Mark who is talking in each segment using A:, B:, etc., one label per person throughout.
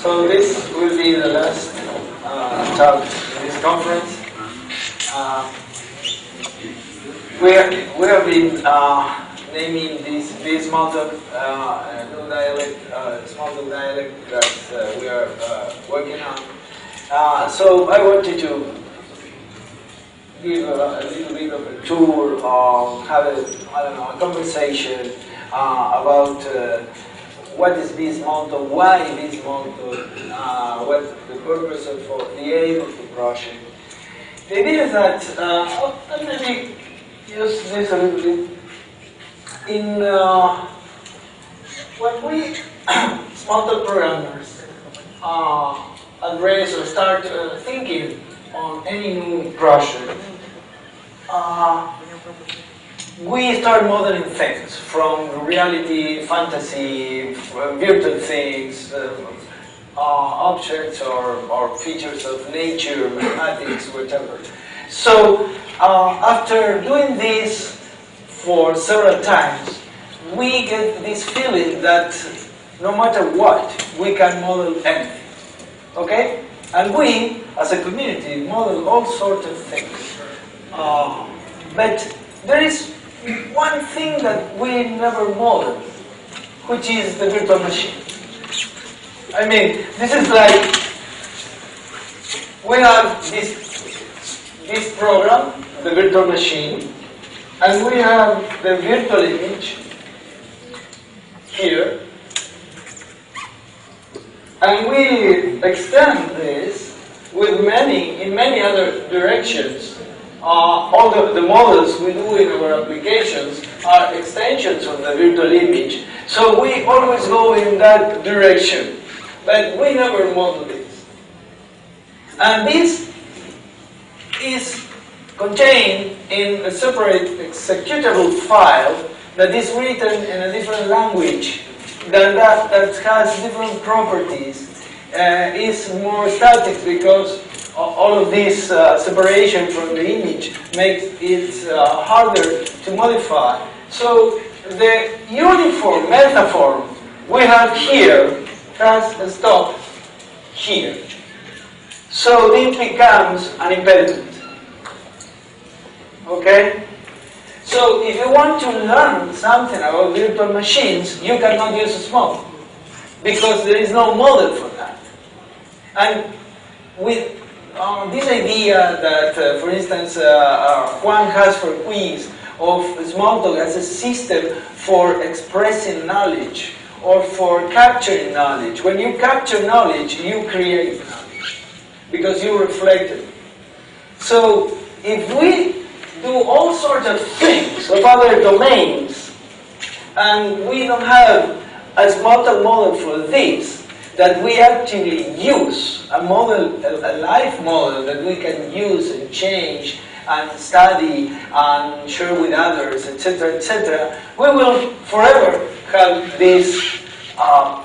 A: So this will be the last talk in this conference. We have been naming this Bee Smalltalk new dialect, Smalltalk dialect that we are working on. So I wanted to give a little bit of a tour, have a conversation about what is Bee Smalltalk, why Bee Smalltalk, what the purpose of the aim of the project. The idea is that I'll maybe use this a little bit. When we Smalltalk programmers address or start thinking on any new project, we start modeling things from reality, fantasy, virtual things, objects or features of nature, mathematics, whatever. So after doing this for several times, we get this feeling that no matter what, we can model anything. Okay? And we, as a community, model all sorts of things. But there is one thing that we never model, which is the virtual machine. I mean, this is like, we have this program, the virtual machine, and we have the virtual image here, and we extend this with in many other directions. All the models we do in our applications are extensions of the virtual image. So we always go in that direction, but we never model this. And this is contained in a separate executable file that is written in a different language than that has different properties. Is more static because all of this separation from the image makes it harder to modify. So the uniform metaform we have here has a stop here. So this becomes an impediment. Okay? So if you want to learn something about virtual machines, you cannot use a small, because there is no model for that. And with this idea that, for instance, Juan has for quiz of Smalltalk as a system for expressing knowledge or for capturing knowledge. When you capture knowledge, you create knowledge because you reflect it. So if we do all sorts of things of other domains and we don't have a Smalltalk model for this, that we actually use a model, a live model that we can use and change and study and share with others, etc., we will forever have this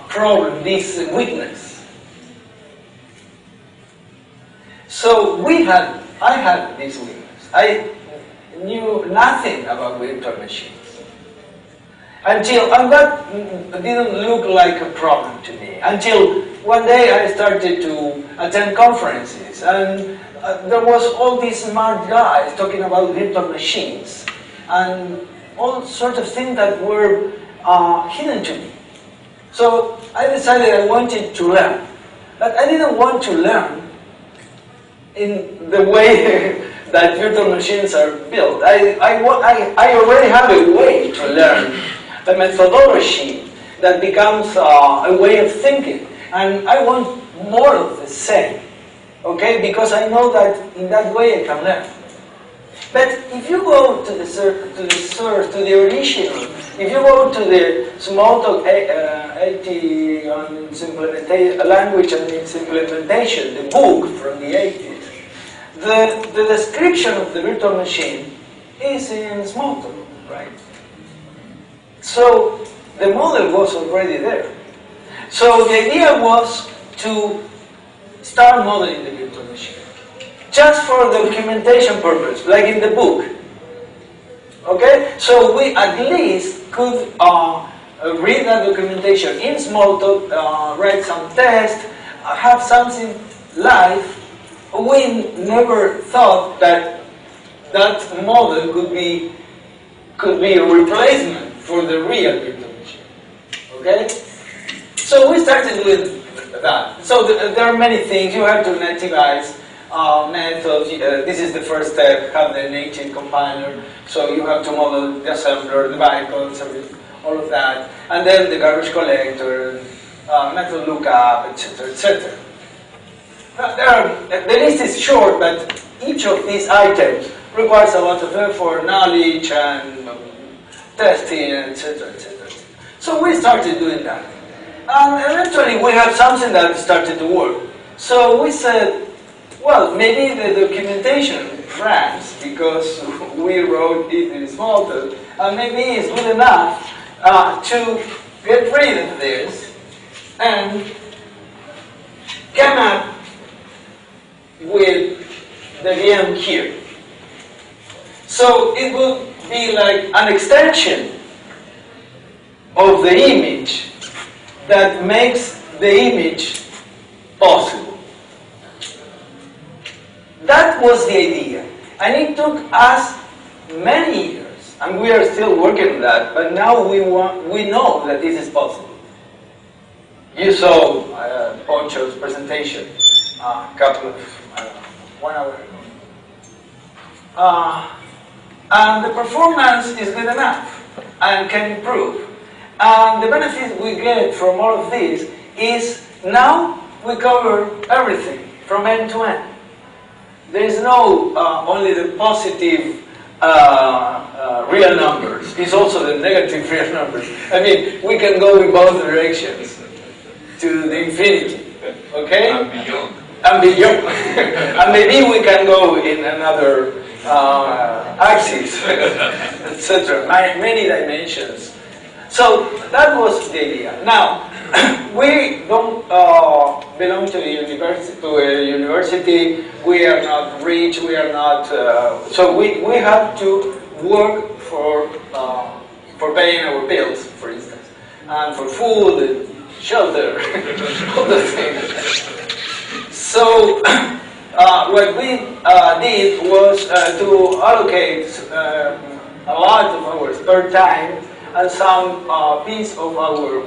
A: problem, this weakness. So I had this weakness. I knew nothing about virtual machines. And that didn't look like a problem to me. Until one day I started to attend conferences, and there was all these smart guys talking about virtual machines, and all sorts of things that were hidden to me. So I decided I wanted to learn. But I didn't want to learn in the way that virtual machines are built. I already have a way to learn, a methodology that becomes a way of thinking, and I want more of the same, okay? Because I know that in that way I can learn. But if you go to the source, to the original, if you go to the Smalltalk 80 on its language and its implementation, the book from the 80s, the description of the virtual machine is in Smalltalk, right? So the model was already there. So the idea was to start modeling the virtual machine, just for documentation purpose, like in the book. Okay? So we at least could read that documentation in Smalltalk, write some tests, have something live, we never thought that that model could be a replacement for the real virtual machine. Okay? So we started with that. So there are many things. You have to nativize methods. This is the first step, have the native compiler. So you have to model the assembler, the bytecodes, all of that. And then the garbage collector, method lookup, etc., etc. The list is short, but each of these items requires a lot of effort, knowledge, and testing, etc., etc. So we started doing that. And eventually we have something that started to work. So we said, well, maybe the documentation runs because we wrote it in Smalltalk, and maybe it's good enough to get rid of this and come up with the VM here. So it will be like an extension of the image that makes the image possible. That was the idea. And it took us many years, and we are still working on that, but now we know that this is possible. You saw Poncho's presentation a couple of, 1 hour ago. And the performance is good enough and can improve. And the benefit we get from all of this is now we cover everything from end to end. There is no only the positive real numbers. It's also the negative real numbers. I mean, we can go in both directions to the infinity. Okay?
B: And beyond.
A: And beyond. And maybe we can go in another axis, etc. Many dimensions. So that was the idea. Now, we don't belong to a university. We are not rich. We are not. So we have to work for paying our bills, for instance, and for food, and shelter, all those things. So what we did was to allocate a lot of our spare time and some piece of our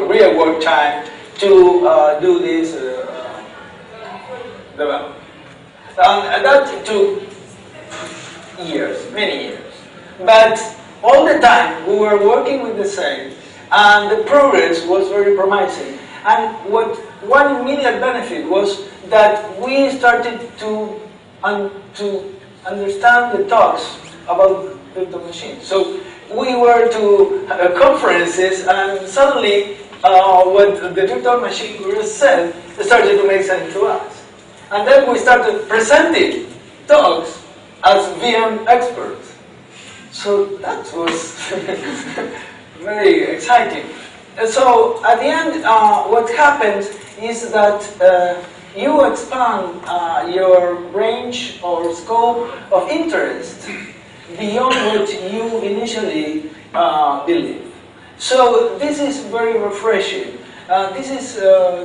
A: real work time to do this development. And that took years, many years. But all the time we were working with the same, and the progress was very promising. And one immediate benefit was that we started to understand the talks about virtual machines. So we were to conferences, and suddenly what the virtual machine guru said started to make sense to us. And then we started presenting talks as VM experts. So that was very exciting. And so at the end, what happens is that you expand your range or scope of interest beyond what you initially believe. So this is very refreshing. This is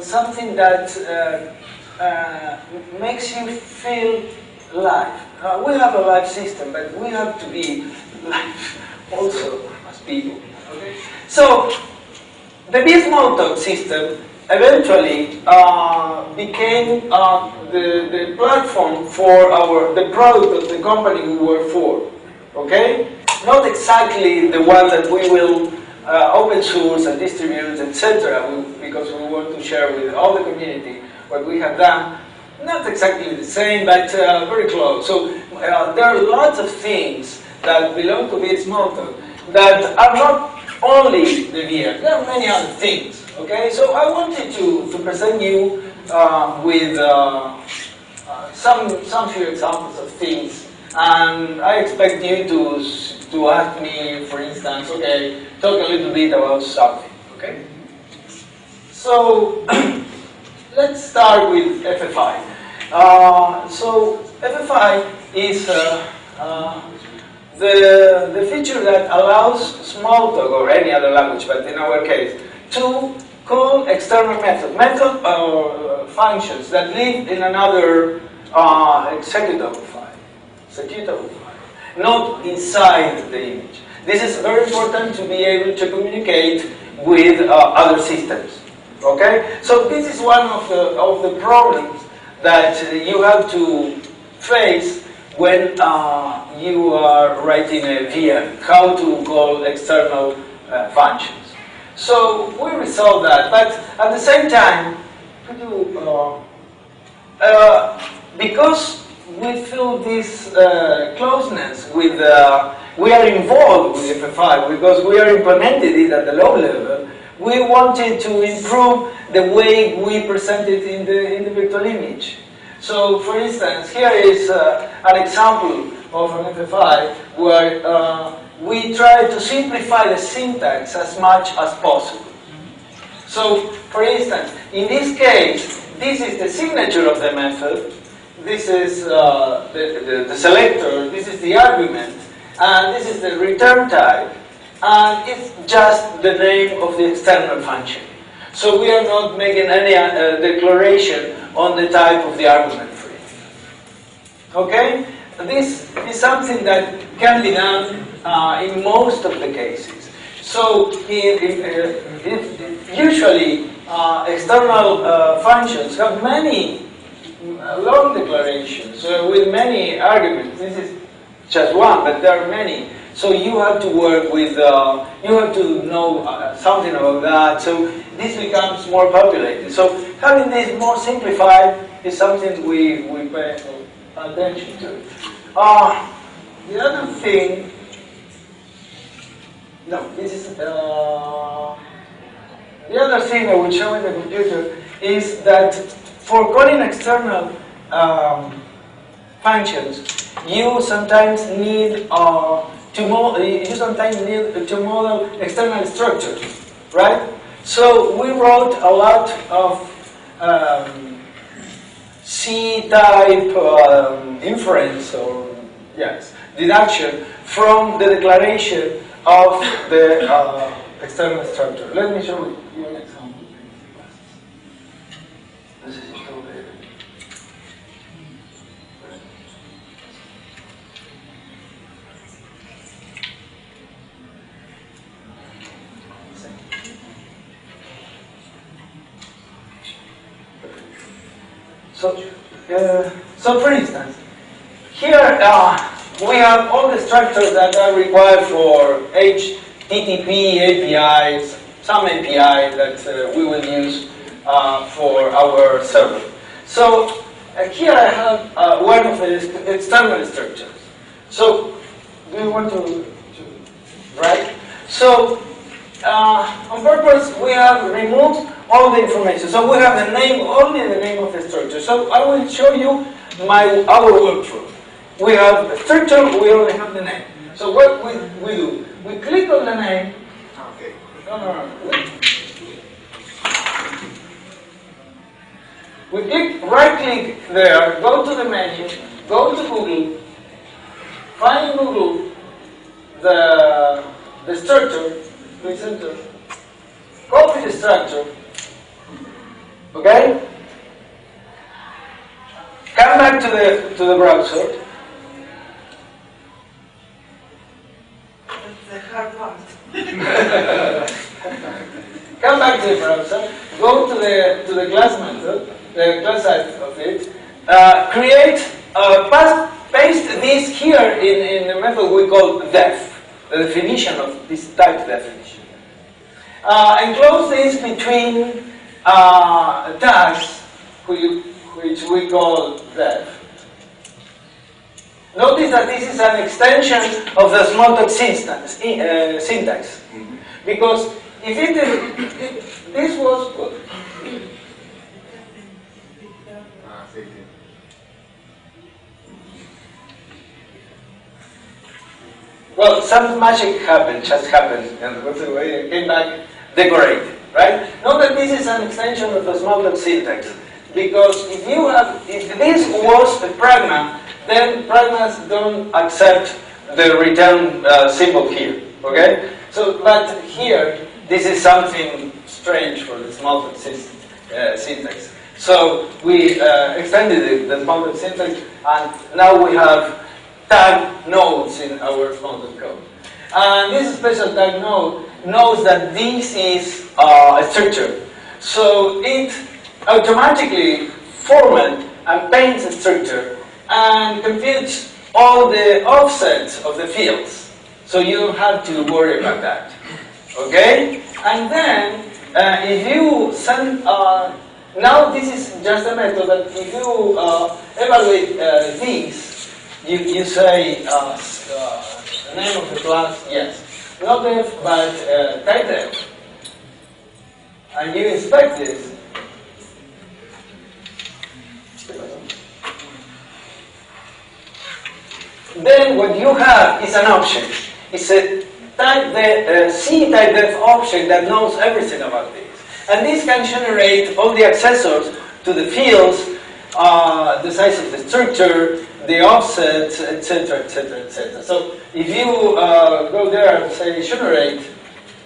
A: something that makes you feel alive. We have a life system, but we have to be live also as people. Okay? So the Bee Smalltalk system eventually became the platform for the product of the company we work for. Okay? Not exactly the one that we will open source and distribute, etc., because we want to share with all the community what we have done. Not exactly the same, but very close. So there are lots of things that belong to Bee Smalltalk that are not only the VM. There are many other things. Okay? So I wanted to present you with some few examples of things. And I expect you to ask me, for instance, okay, talk a little bit about something, okay? So let's start with FFI. So FFI is the feature that allows Smalltalk, or any other language, but in our case, to call external methods functions that live in another executable file, not inside the image. This is very important to be able to communicate with other systems. Okay, so this is one of the problems that you have to face when you are writing a VM, how to call external functions. So we resolve that, but at the same time, because we feel this closeness with, we are involved with FFI, because we are implemented it at the low level, we wanted to improve the way we present it in the virtual image. So, for instance, here is an example of an FFI where we try to simplify the syntax as much as possible. So, for instance, in this case, this is the signature of the method, this is the selector, this is the argument, and this is the return type, and it's just the name of the external function. So we are not making any declaration on the type of the argument for it. Okay? This is something that can be done in most of the cases. So usually external functions have many long declarations with many arguments. This is just one, but there are many. So you have to work with, you have to know something about that. So this becomes more populated. So having this more simplified is something we pay attention to. The other thing, no, this is, the other thing I will show in the computer is that for calling external functions, you sometimes need to model external structures, right? So we wrote a lot of C-type inference or deduction from the declaration of the external structure. Let me show you an example. So for instance, here we have all the structures that are required for HTTP APIs, some API that we will use for our server. So here I have one of the external structures. So do you want to write? So on purpose, we have removed all the information. So we have the name, only the name of the structure. So I will show you our workflow. We have the structure, we only have the name. So what we do, we click on the name. Okay. No. We click, right click there, go to the menu, go to Google, find in Google the structure, click enter, copy the structure, okay? Come back to the browser.
B: That's the hard part.
A: Come back to the browser. Go to the class method, the class side of it. Paste this here in the method we call def, the definition of this type definition. Enclose this between tags, which we call def. Notice that this is an extension of the Smalltalk syntax. Because if this was... Well, some magic happened, just happened, and it came back decorated, right? Note that this is an extension of the Smalltalk syntax, because if this was a pragma, then pragmas don't accept the return symbol here, okay? So, but here, this is something strange for the Smalltalk syntax. So we extended the Smalltalk syntax, and now we have tag nodes in our Smalltalk code. And this special tag node knows that this is a structure. So it automatically formats and paints a structure and computes all the offsets of the fields. So you don't have to worry about that. Okay? And then if you send, now this is just a method that if you evaluate this, you say the name of the class, yes. Not def, but type def. And you inspect this. Then what you have is an object. It's a C type def object that knows everything about this. And this can generate all the accessors to the fields, the size of the structure, the offsets, etc., etc., etc. So if you go there and say generate,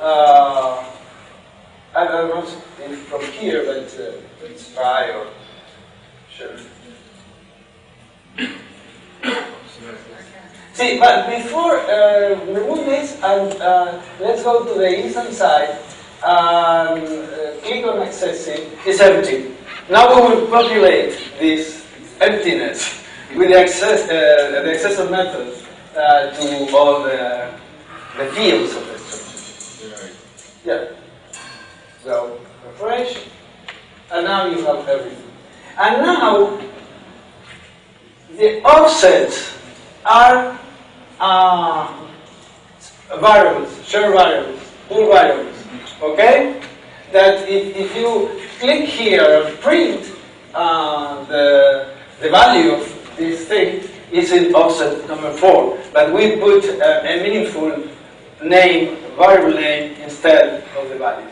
A: I don't know if from here, but let's try or sure. See, but before remove this and let's go to the instant side and click on accessing. It's empty. Now we will populate this emptiness with the accessor method to all the fields of the structure. Yeah. So refresh, and now you have everything. And now the offsets are variables, shared variables, pool variables. Okay? That if you click here and print the value of this thing, is in offset number 4. But we put a meaningful name, variable name, instead of the value.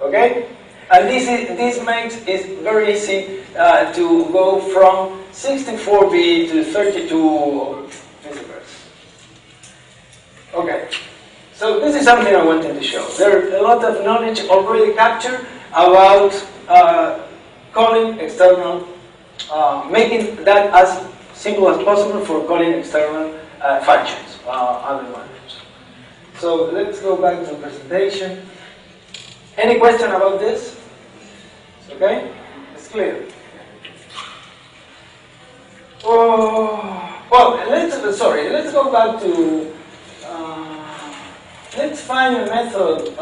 A: Okay? And this makes it very easy to go from 64-bit to 32 or vice versa. Okay. So this is something I wanted to show. There's a lot of knowledge already captured about calling external, making that as simple as possible for calling external functions, other languages. So let's go back to the presentation. Any question about this? Okay? It's clear. Oh, well, let's go back to, let's find a method,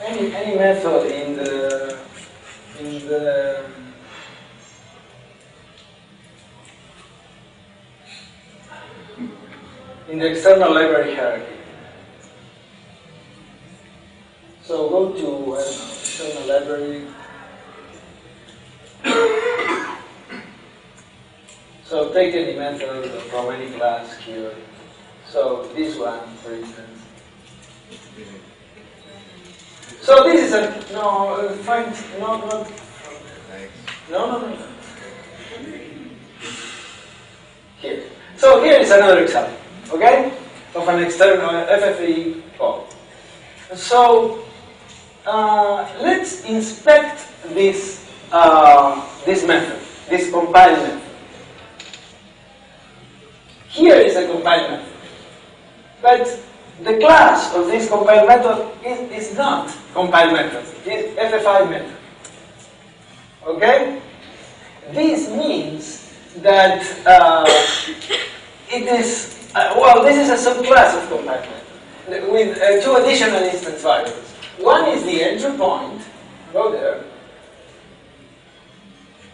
A: any method in the external library hierarchy. So go to external library. So take any method from any class here. So this one, for instance. So this is a no. Here. So here is another example, okay, of an external FFE call. So let's inspect this method, this compile method. Here is a compile method, but the class of this compile method is not compile method, it's FFI method. Okay? This means that it is, this is a subclass of compile method with two additional instance variables. One is the entry point, go there,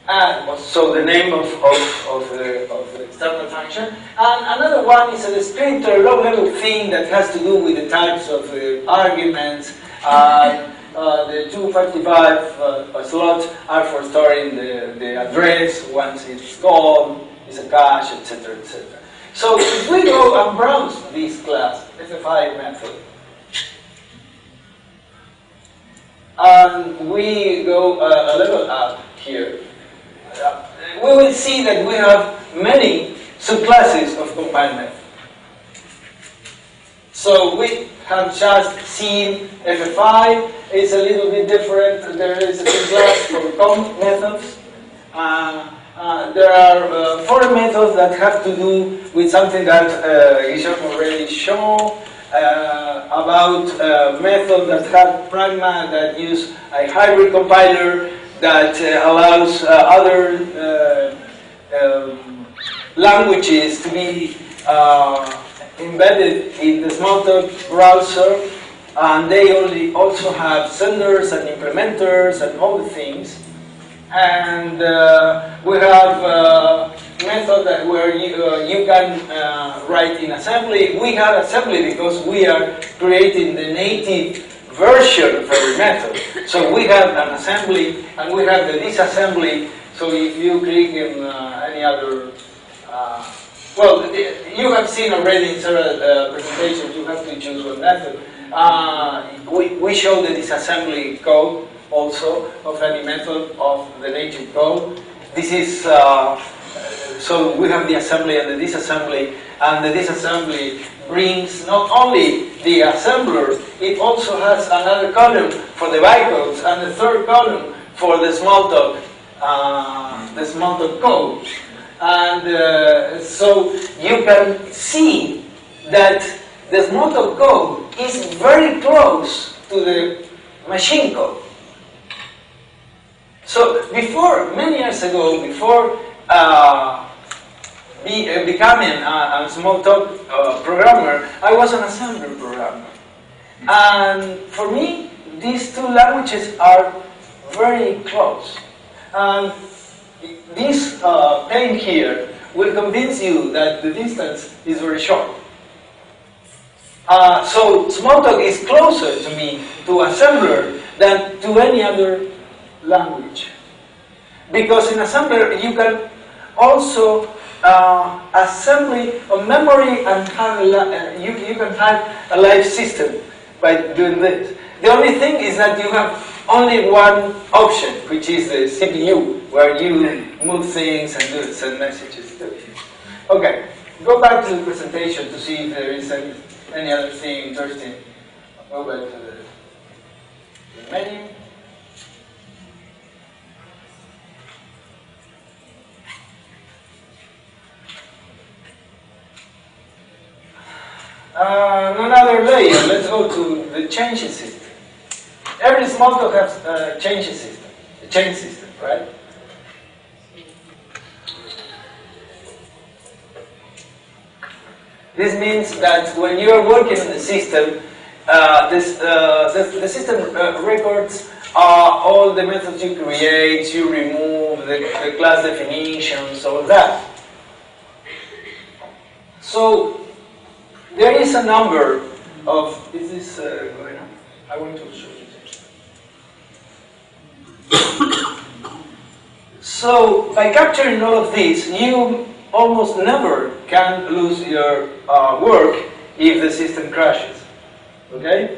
A: and so the name of the external function, and another one is a descriptor, low-level thing that has to do with the types of arguments. The 255 slots are for storing the address once it's called, it's a cache, etc., etc. So if we go and browse this class, FFI method, and we go a level up here, we will see that we have many subclasses of compile method. So we have just seen FFI, it's a little bit different. There is a subclass for comp methods, There are foreign methods that have to do with something that Guillermo already shown about methods that have pragma that use a hybrid compiler that allows other languages to be embedded in the Smalltalk browser, and they also have senders and implementers and all the things. And we have a method that where you can write in assembly. We have assembly because we are creating the native version of every method. So we have an assembly and we have the disassembly. So if you click in any other, well, you have seen already in several presentations, you have to choose one method. We show the disassembly code also of any method of the native code. This is, so we have the assembly and the disassembly, and the disassembly brings not only the assembler, it also has another column for the bytecodes and the third column for the Smalltalk code. And so you can see that the Smalltalk code is very close to the machine code. So before, many years ago, before becoming a Smalltalk programmer, I was an assembler programmer. And for me, these two languages are very close. And this pane here will convince you that the distance is very short. So Smalltalk is closer to me, to assembler, than to any other language. Because in assembler you can also assembly of memory and have you can have a live system by doing this. The only thing is that you have only one option, which is the CPU, where you move things and send messages to it. Okay, go back to the presentation to see if there is any other thing interesting. Go back to the menu. Another layer, let's go to the changing system. Every Smalltalk has a changing system, a change system, right? This means that when you are working in the system, the system records all the methods you create, you remove, the class definitions, all that. So there is a number of, is this going on? I want to show you this. So by capturing all of this, you almost never can lose your work if the system crashes. Okay?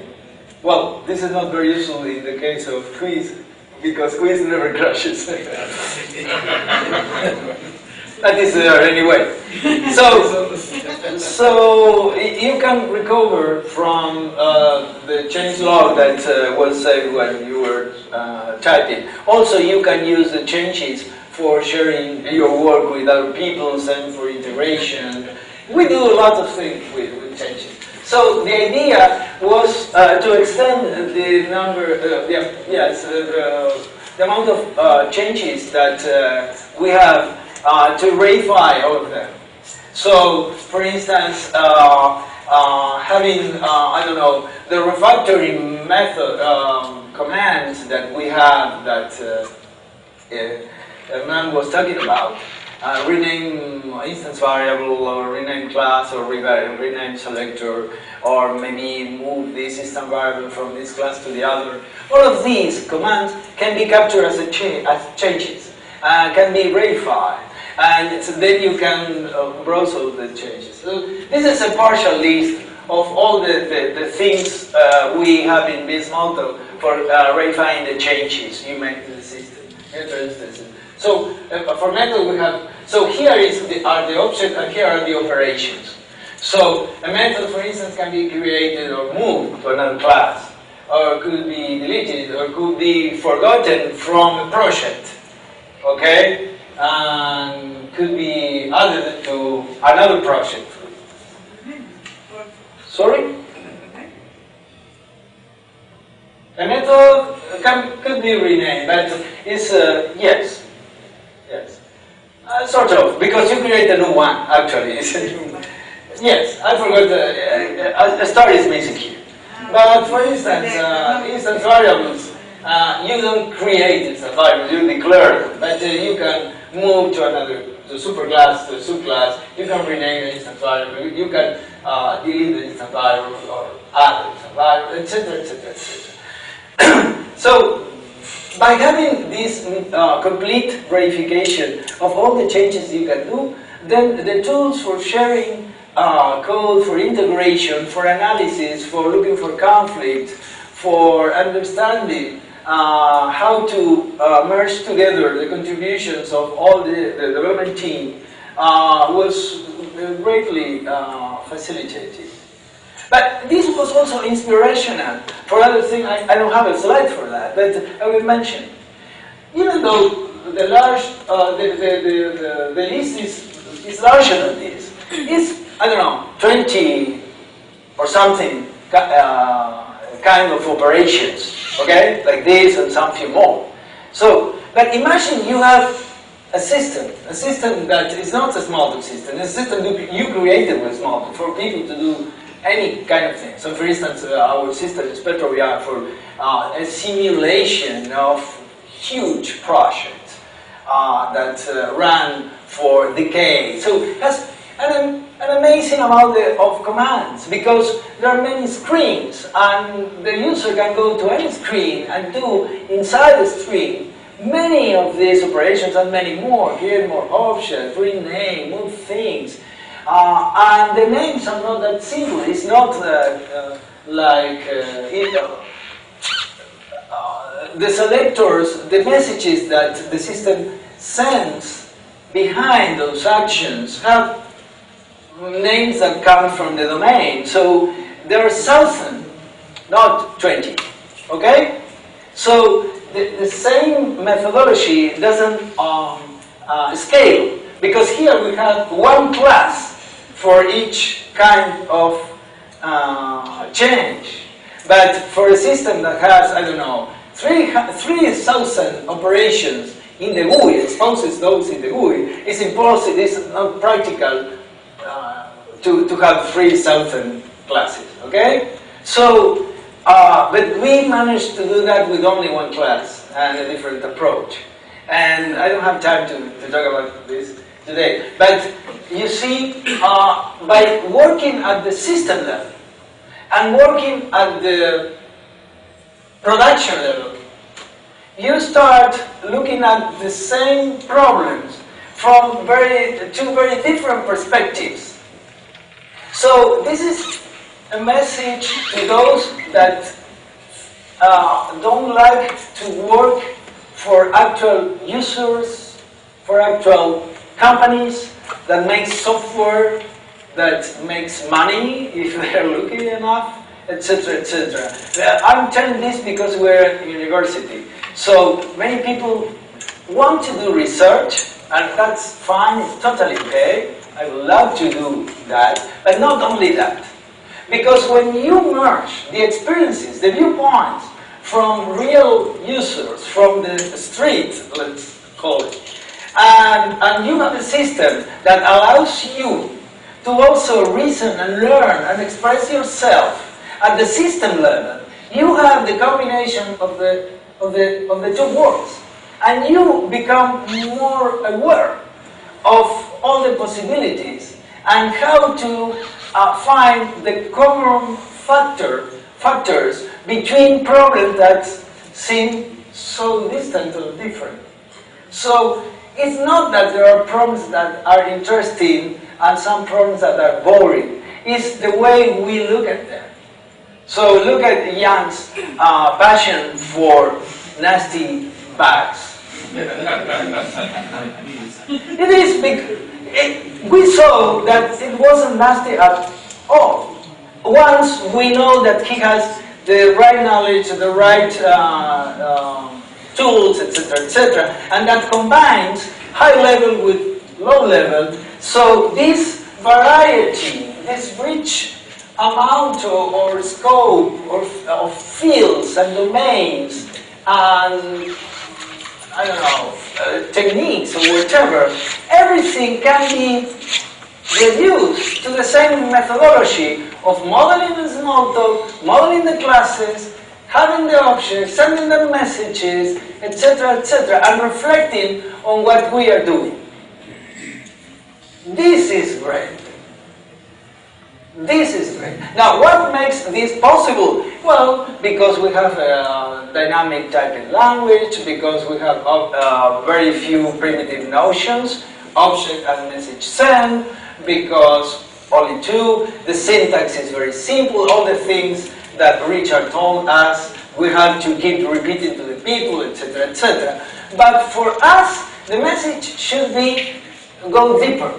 A: Well, this is not very useful in the case of quiz, because quiz never crashes. That is there anyway. So you can recover from the change log that was saved when you were typing. Also, you can use the changes for sharing your work with other people and for integration. We do a lot of things with changes. So the idea was to extend the number, the amount of changes that we have to verify all of them. So, for instance, having, I don't know, the refactoring method, commands that we have that man was talking about, rename instance variable, or rename class, or rename selector, or maybe move this system variable from this class to the other. All of these commands can be captured as changes, can be verified. And so then you can browse all the changes. So this is a partial list of all the things we have in Bee Smalltalk for verifying the changes you make to the system. Here, for instance. So for method we have, so here are the objects and here are the operations. So a method, for instance, can be created or moved to another class, or could be deleted, or could be forgotten from a project. Okay? and could be added to another project. Sorry? A method could be renamed, but it's yes, yes, sort of, because you create a new one actually. Yes, I forgot. A story is missing here. But for instance, instance variables, you don't create instance variables, you declare them, but you can move to another, to superclass, to subclass. You can rename an instance variable. You can delete the instance variable or add an instance variable, etc., etc., etc. So, by having this complete verification of all the changes you can do, then the tools for sharing code, for integration, for analysis, for looking for conflict, for understanding how to merge together the contributions of all the development team was greatly facilitated. But this was also inspirational for other things. I don't have a slide for that, but I will mention. Even though the large, the list is larger than this, it's, I don't know, 20 or something kind of operations, okay, like this and some few more. So, but imagine you have a system that is not a Smalltalk system, a system that you created with Smalltalk for people to do any kind of thing. So for instance, our system is Petrovia for a simulation of huge projects that ran for decades. So it has an amazing amount of commands because there are many screens and the user can go to any screen and do inside the screen many of these operations and many more. Create more objects, rename, move things. And the names are not that simple. It's not like the selectors, the messages that the system sends behind those actions have names that come from the domain. So there are 1,000, not 20. Okay? So the same methodology doesn't scale, because here we have one class for each kind of change. But for a system that has, I don't know, 3,000 operations in the GUI, exposes those in the GUI, it's impossible, it's not practical to have 3,000 classes, okay? So, but we managed to do that with only one class and a different approach. And I don't have time to talk about this today. But you see, by working at the system level and working at the production level, you start looking at the same problems from two very different perspectives. So this is a message to those that don't like to work for actual users, for actual companies that make software that makes money if they're lucky enough, etc., etc. I'm telling this because we're in university. So many people want to do research, and that's fine, it's totally okay. I would love to do that, but not only that. Because when you merge the experiences, the viewpoints from real users, from the street, let's call it, and you have a system that allows you to also reason and learn and express yourself at the system level, you have the combination of the two worlds, and you become more aware of all the possibilities and how to find the common factors between problems that seem so distant or different. So it's not that there are problems that are interesting and some problems that are boring. It's the way we look at them. So look at Jan's passion for nasty bags. It is big. We saw that it wasn't nasty at all. Once we know that he has the right knowledge, the right tools, etc., etc., and that combines high level with low level. So this variety, this rich amount or scope of fields and domains and I don't know, techniques or whatever, everything can be reduced to the same methodology of modeling the Smalltalk, modeling the classes, having the objects, sending them messages, etc., and reflecting on what we are doing. This is great. This is great. Now, what makes this possible? Well, because we have a dynamic typing language, because we have very few primitive notions, object and message send, because only two, the syntax is very simple, all the things that Richard told us, we have to keep repeating to the people, etc., etc. But for us, the message should go deeper.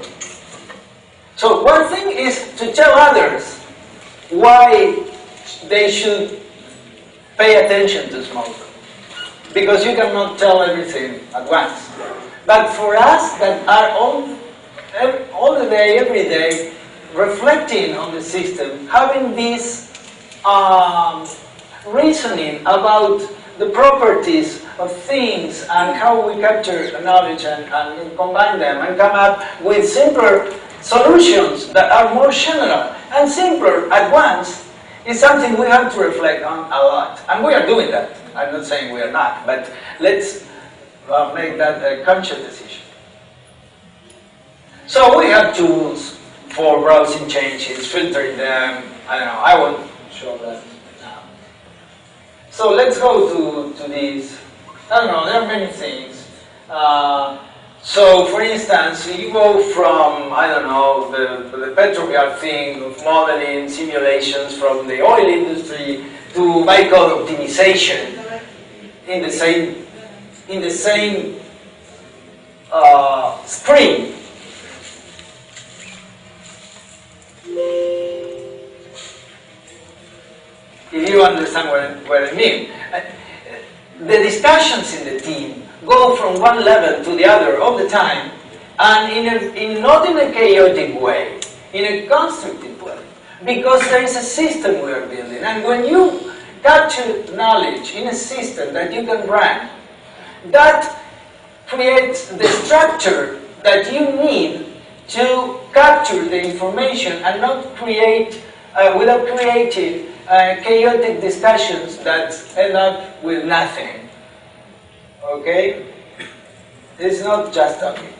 A: So one thing is to tell others why they should pay attention to Smalltalk, because you cannot tell everything at once. But for us that are all the day, every day, reflecting on the system, having this reasoning about the properties of things and how we capture knowledge and combine them and come up with simpler solutions that are more general and simpler at once is something we have to reflect on a lot. And we are doing that. I'm not saying we are not, but let's make that a conscious decision. So we have tools for browsing changes, filtering them. I don't know, I won't show that now. So let's go to these. I don't know, there are many things. So, for instance, you go from, I don't know, the petrocard thing of modeling simulations from the oil industry to bytecode optimization in the same screen. If you understand what I mean. The discussions in the team go from one level to the other all the time, and not in a chaotic way, in a constructive way, because there is a system we are building. And when you capture knowledge in a system that you can run, that creates the structure that you need to capture the information and not create, without creating chaotic discussions that end up with nothing. Okay? It's not just talking.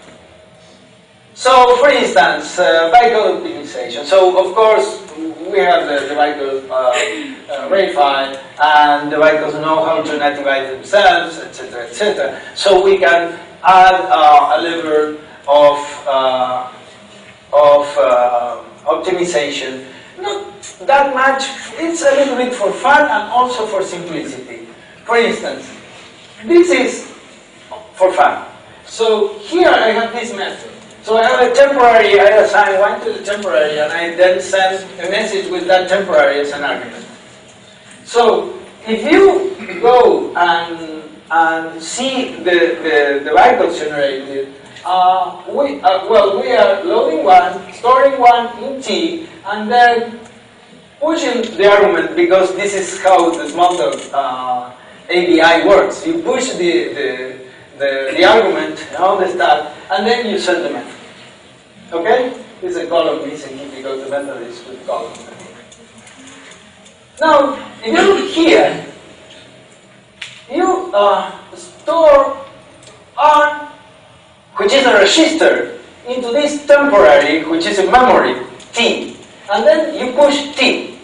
A: So, for instance, bytecode optimization. So, of course, we have the bytecode verified, and the bytecodes know how to nativize themselves, etc., etc. So we can add a level of optimization. Not that much. It's a little bit for fun and also for simplicity. For instance, this is for fun. So here I have this method. So I have a temporary, I assign one to the temporary, and I then send a message with that temporary as an argument. So if you go and see the bytecodes generated, we are loading one, storing one in T, and then pushing the argument, because this is how the Smalltalk ABI works. You push the argument on the stack, and then you send the method. Okay? It's a column missing because the method is with columns. Now, if you look here, you store R, which is a register, into this temporary, which is a memory, T. And then you push T.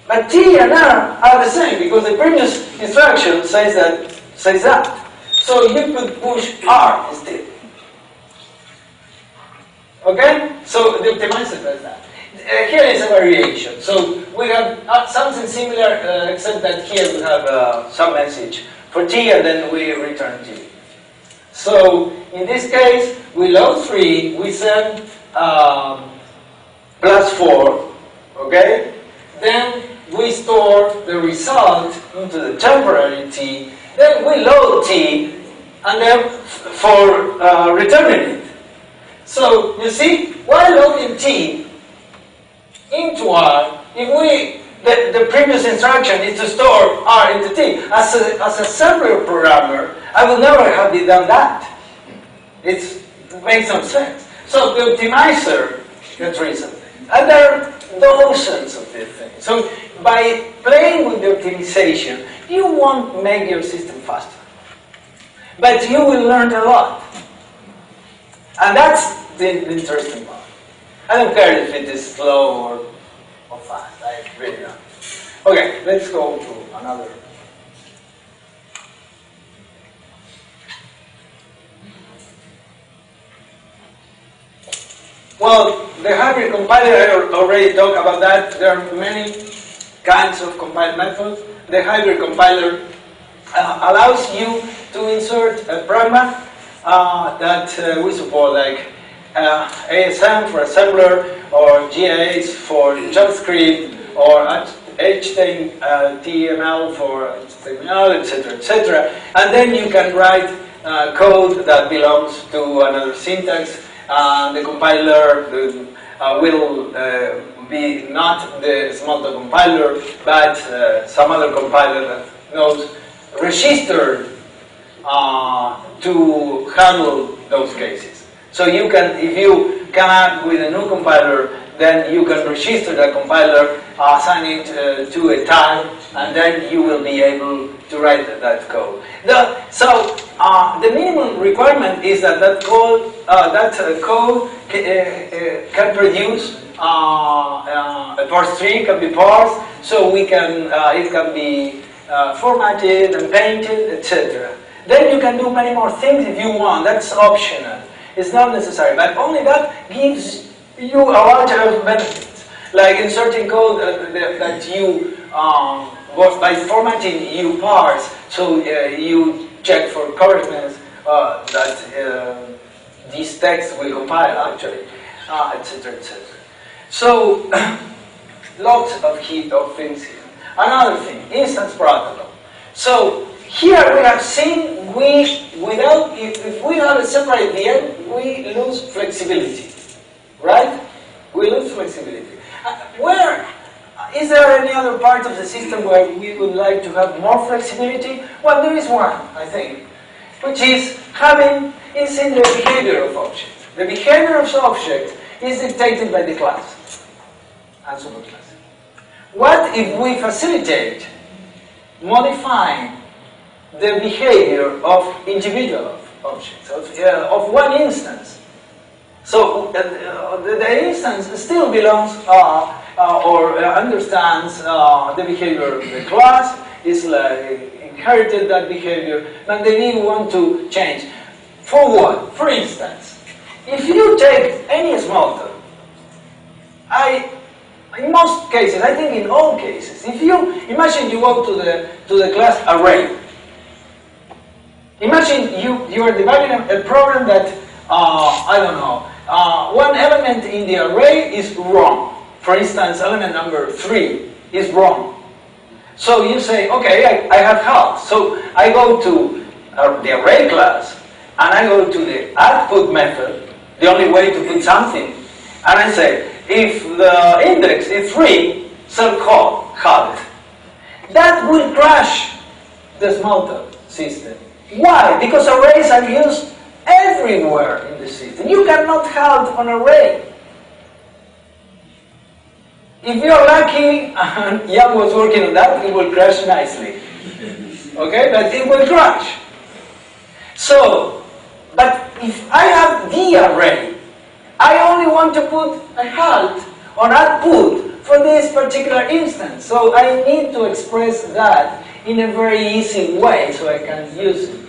A: But T and R are the same, because the previous instruction says that. So you could push R instead. Okay? So the optimizer does that. Here is a variation. So we have something similar, except that here we have some message for T, and then we return T. So in this case, we load 3, we send +4, okay? Then we store the result into the temporary T. Then we load T, and then for returning it. So you see, while loading T into R, if the previous instruction is to store R into T. As a several programmer, I would never have done that. It makes no sense. So the optimizer gets rid of it. And there are dozens of these things. So by playing with the optimization, you won't make your system faster. But you will learn a lot. And that's the interesting part. I don't care if it is slow or fast. I really don't. Okay, let's go to another. Well, the hybrid compiler, I already talked about that. There are many kinds of compile methods. The hybrid compiler allows you to insert a pragma that we support, like ASM for assembler, or GAs for JavaScript, or HTML for HTML, etc. And then you can write code that belongs to another syntax. The compiler will be not the Smalltalk compiler, but some other compiler that knows registered to handle those cases. So you can, if you come up with a new compiler, then you can register that compiler, assign it to a tag, and then you will be able to write that code. So the minimum requirement is that code can produce a parse tree, can be parsed, so it can be formatted and painted, etc. Then you can do many more things if you want. That's optional. It's not necessary, but only that gives you a lot of benefits, like inserting code that you, by formatting, you parse, so you check for correctness that this text will compile actually, etc., etc. So lots of things here. Another thing, instance protocol. So here we have seen if we have a separate VM, we lose flexibility. Right? We lose flexibility. Where is there any other part of the system where we would like to have more flexibility? Well, there is one, I think, which is in the behavior of objects. The behavior of objects is dictated by the class and superclass. What if we facilitate modifying the behavior of individual objects, of one instance? So the instance still belongs or understands the behavior of the class, is like inherited that behavior, but then we want to change. For what? For instance, if you take any Smalltalk, in most cases, I think in all cases, if you imagine you go to the class array, imagine you are debugging a program that I don't know. One element in the array is wrong. For instance, element number 3 is wrong. So you say, okay, I have help. So I go to the array class, and I go to the output method, the only way to put something, and I say, if the index is 3, call halt. That will crash the Smalltalk system. Why? Because arrays are used everywhere in the system. You cannot halt an array. If you're lucky, and Jan was working on that, it will crash nicely. Okay, but it will crash. So, but if I have the array, I only want to put a halt on output for this particular instance. So I need to express that in a very easy way so I can use it.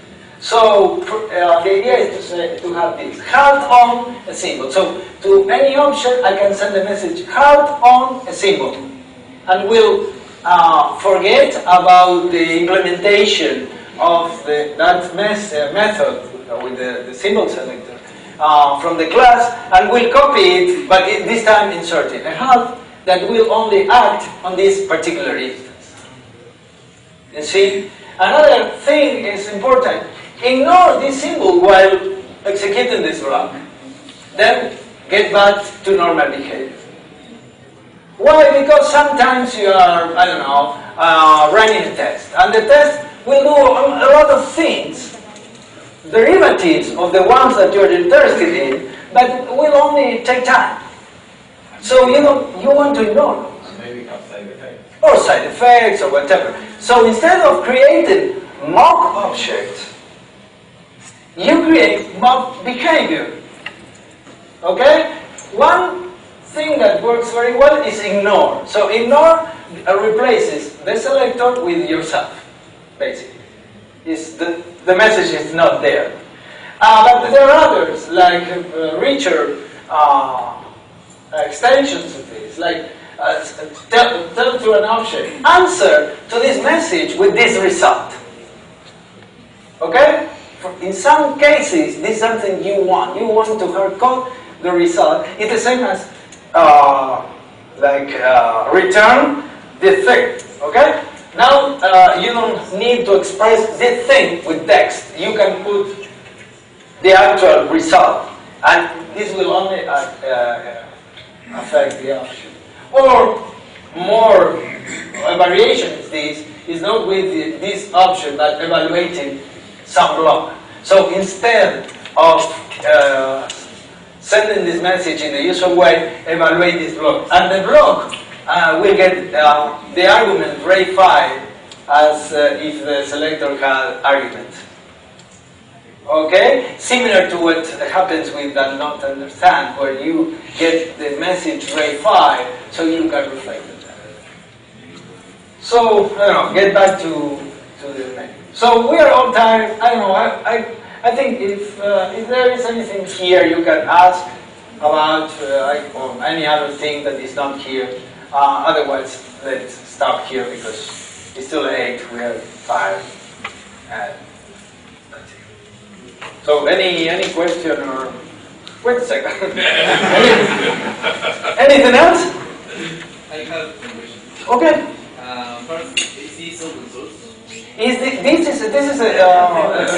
A: So the idea is to have this halt on a symbol. So to any object, I can send a message halt on a symbol, and we'll forget about the implementation of that method with the symbol selector from the class, and we'll copy it, but this time inserting a halt that will only act on this particular instance. You see, another thing is important. Ignore this symbol while executing this block. Then get back to normal behavior. Why? Because sometimes you are, I don't know, running a test. And the test will do a lot of things, derivatives of the ones that you're interested in, but will only take time. So you want to ignore those.
B: Maybe have side effects.
A: Or side effects or whatever. So instead of creating mock objects, you create mock behavior. Okay? One thing that works very well is ignore. So ignore replaces the selector with yourself, basically. The message is not there. But there are others, like richer extensions of this, like tell to an object, answer to this message with this result. Okay? In some cases, this is something you want. You want to hardcode the result. It's the same as return the thing. Okay? Now you don't need to express this thing with text. You can put the actual result, and this will only affect the option. Or more a variation is this is not with this option but evaluating some block. So instead of sending this message in the usual way, evaluate this block. And the block will get the argument verified as if the selector had arguments. Okay? Similar to what happens with that not understand, where you get the message verified so you can reflect it. So, I don't know, get back to the menu. So we are on time. I don't know, I think if there is anything here you can ask about or any other thing that is not here. Otherwise, let's stop here because it's too late. We are tired. And that's it. So any question or wait a second. Anything else?
C: I have a question.
A: Okay.
C: First, is this open source?
A: This is a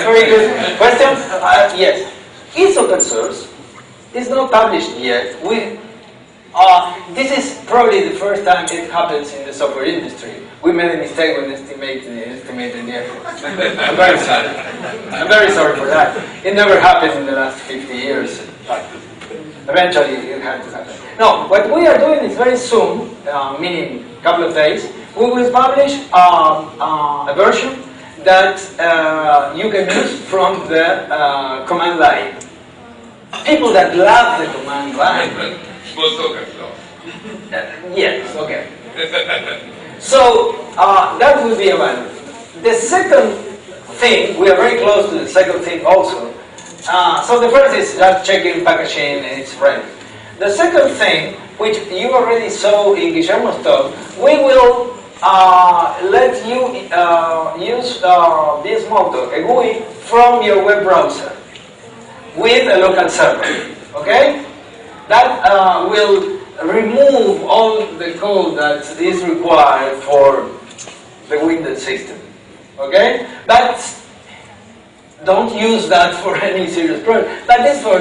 A: very good question. Yes, it's open source. It's not published yet. This is probably the first time it happens in the software industry. We made a mistake when estimating the efforts. I'm very sorry. I'm very sorry for that. It never happened in the last 50 years. But eventually it had to happen. No, what we are doing is very soon, meaning a couple of days, we will publish a version that you can use from the command line. People that love the command line.
B: Smalltalkers, no.
A: Yes, okay. So that will be available. The second thing, we are very close to the second thing also. So the first is just checking packaging and it's ready. The second thing, which you already saw in Guillermo's talk, we will let you use Bee Smalltalk, a GUI, from your web browser with a local server. Okay? That will remove all the code that is required for the Windows system. Okay? But don't use that for any serious project. That is for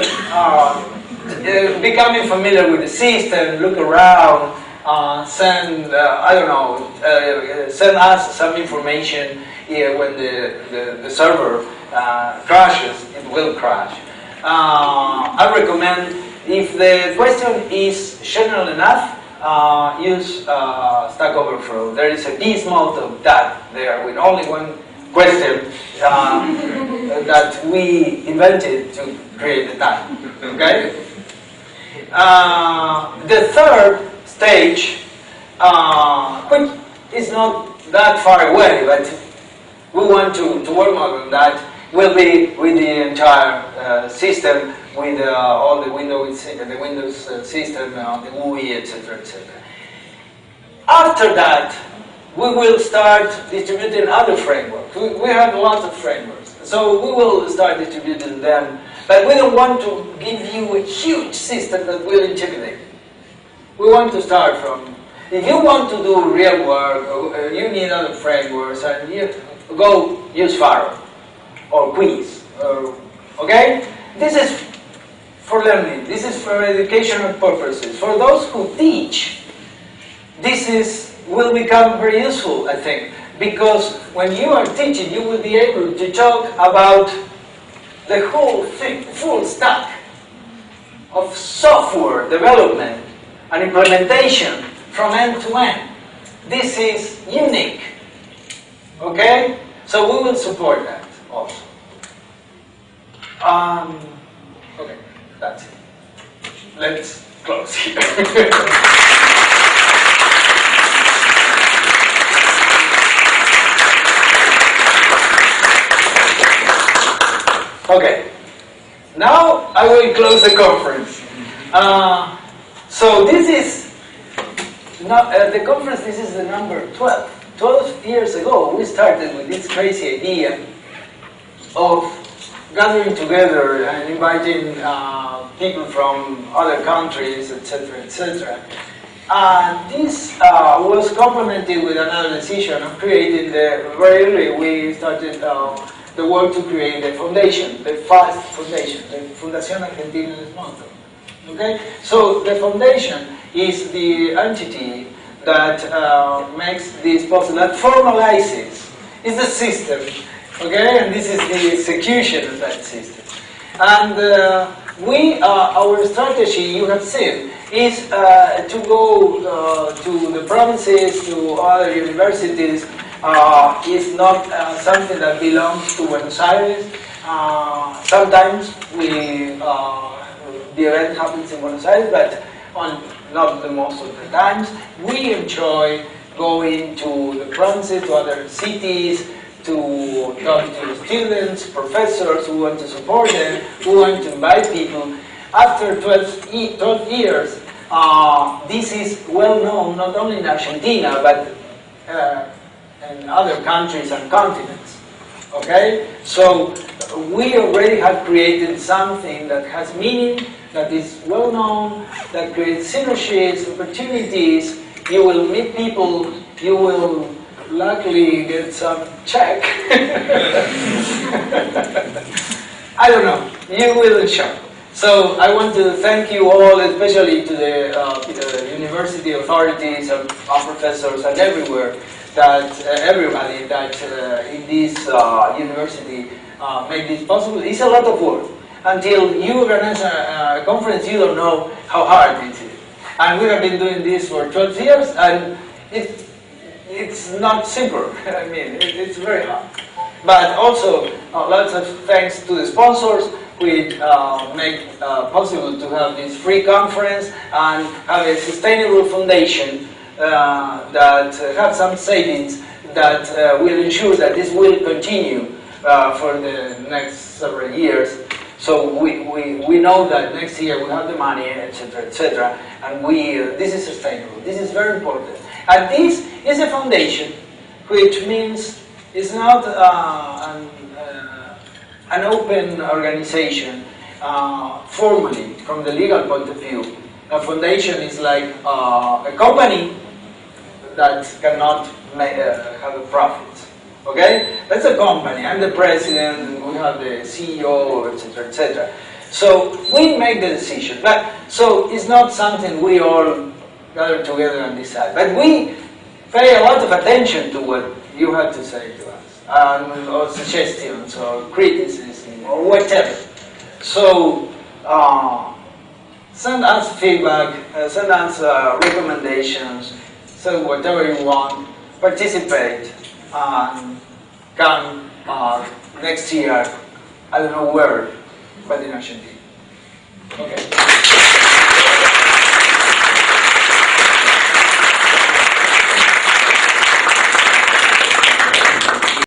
A: becoming familiar with the system, look around, send, I don't know, send us some information when the server crashes, it will crash. I recommend, if the question is general enough, use Stack Overflow. There is a Bee Smalltalk tag there with only one question that we invented to create the tag. Okay? The third stage, which is not that far away, but we want to work on that, will be with the entire system, with all the Windows system, the GUI, etc., etc. After that, we will start distributing other frameworks. We have lots of frameworks, so we will start distributing them. But we don't want to give you a huge system that will intimidate. We want to start from, if you want to do real work, you need other frameworks, and you go use Faro. or quiz. Okay? This is for learning. This is for educational purposes. For those who teach, will become very useful, I think, because when you are teaching, you will be able to talk about the whole thing, full stack of software development and implementation from end to end. This is unique. Okay? So we will support that also. Okay, that's it. Let's close here. Okay, now I will close the conference. So this is not the conference. This is the number 12. 12 years ago, we started with this crazy idea of gathering together and inviting people from other countries, etc., etc. This was complemented with another decision of creating very early we started the work to create the foundation, the FAST Foundation, the Fundación Argentina de Smalltalk. Okay? So the foundation is the entity that makes this possible, that formalizes, is the system, okay? And this is the execution of that system. And our strategy, you have seen, is to go to the provinces, to other universities. It's not something that belongs to Buenos Aires. Sometimes the event happens in Buenos Aires, but not the most of the times. We enjoy going to the provinces, to other cities, to talk to students, professors who want to support them, who want to invite people. After 12 years, this is well known not only in Argentina, but in other countries and continents. Okay? So we already have created something that has meaning, that is well known, that creates synergies, opportunities. You will meet people, you will luckily get some check. I don't know, you will enjoy. So I want to thank you all, especially to the university authorities and professors and everybody that in this university made this possible. It's a lot of work. Until you organize a conference, you don't know how hard it is. And we have been doing this for 12 years, and it's not simple. I mean, it's very hard. But also, lots of thanks to the sponsors, which make possible to have this free conference and have a sustainable foundation that have some savings that will ensure that this will continue for the next several years. So we know that next year we have the money, etc., and this is sustainable. This is very important. And this is a foundation, which means it's not an open organization formally from the legal point of view. A foundation is like a company that cannot have a profit. Okay? That's a company. I'm the president, we have the CEO, etc., etc. So we make the decision. So it's not something we all gather together and decide. But we pay a lot of attention to what you have to say to us, or suggestions, or criticism, or whatever. So send us feedback, send us recommendations, say whatever you want, participate, and come next year, I don't know where, but in Argentina. Okay.